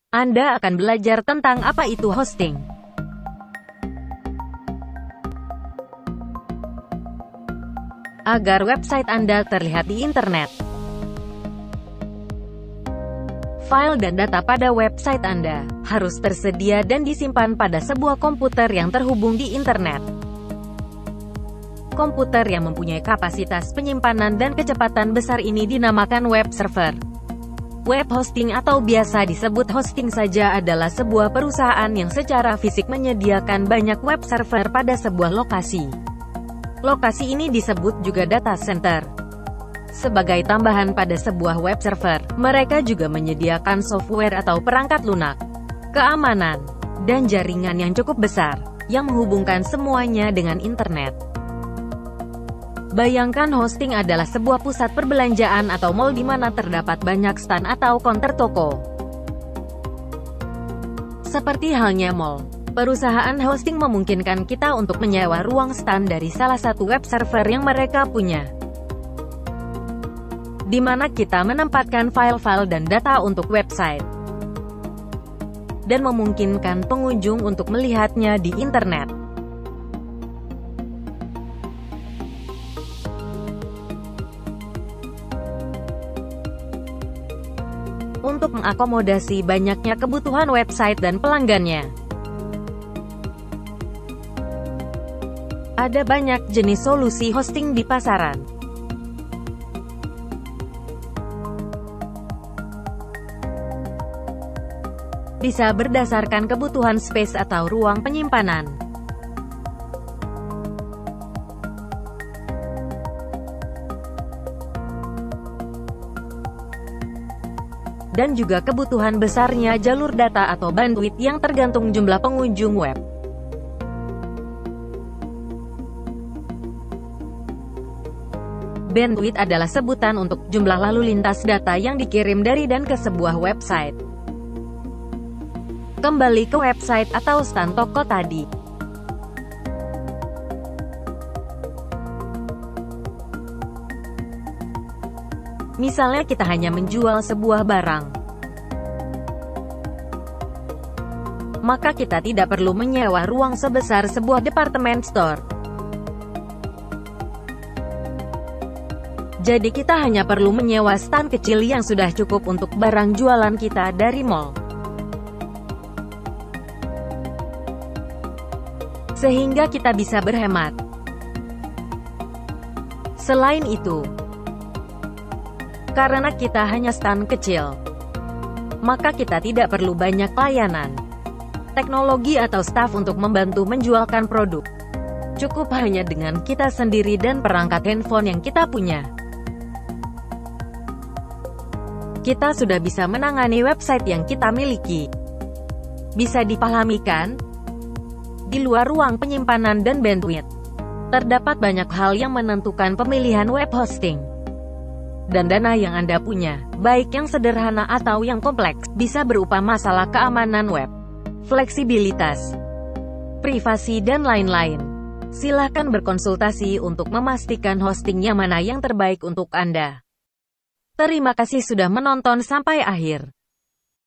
Anda akan belajar tentang apa itu hosting. Agar website Anda terlihat di internet. File dan data pada website Anda harus tersedia dan disimpan pada sebuah komputer yang terhubung di internet. Komputer yang mempunyai kapasitas penyimpanan dan kecepatan besar ini dinamakan web server. Web hosting atau biasa disebut hosting saja adalah sebuah perusahaan yang secara fisik menyediakan banyak web server pada sebuah lokasi. Lokasi ini disebut juga data center. Sebagai tambahan pada sebuah web server, mereka juga menyediakan software atau perangkat lunak, keamanan, dan jaringan yang cukup besar, yang menghubungkan semuanya dengan internet. Bayangkan hosting adalah sebuah pusat perbelanjaan atau mall di mana terdapat banyak stand atau counter toko. Seperti halnya mall, perusahaan hosting memungkinkan kita untuk menyewa ruang stand dari salah satu web server yang mereka punya, di mana kita menempatkan file-file dan data untuk website, dan memungkinkan pengunjung untuk melihatnya di internet. Untuk mengakomodasi banyaknya kebutuhan website dan pelanggannya. Ada banyak jenis solusi hosting di pasaran. Bisa berdasarkan kebutuhan space atau ruang penyimpanan. Dan juga kebutuhan besarnya jalur data atau bandwidth yang tergantung jumlah pengunjung web. Bandwidth adalah sebutan untuk jumlah lalu lintas data yang dikirim dari dan ke sebuah website. Kembali ke website atau stand toko tadi. Misalnya kita hanya menjual sebuah barang, maka kita tidak perlu menyewa ruang sebesar sebuah department store. Jadi kita hanya perlu menyewa stand kecil yang sudah cukup untuk barang jualan kita dari mall. Sehingga kita bisa berhemat. Selain itu, karena kita hanya stand kecil, maka kita tidak perlu banyak layanan, teknologi atau staf untuk membantu menjualkan produk. Cukup hanya dengan kita sendiri dan perangkat handphone yang kita punya. Kita sudah bisa menangani website yang kita miliki. Bisa dipahami kan? Di luar ruang penyimpanan dan bandwidth, terdapat banyak hal yang menentukan pemilihan web hosting. Dan dana yang Anda punya, baik yang sederhana atau yang kompleks, bisa berupa masalah keamanan web, fleksibilitas, privasi dan lain-lain. Silakan berkonsultasi untuk memastikan hostingnya mana yang terbaik untuk Anda. Terima kasih sudah menonton sampai akhir.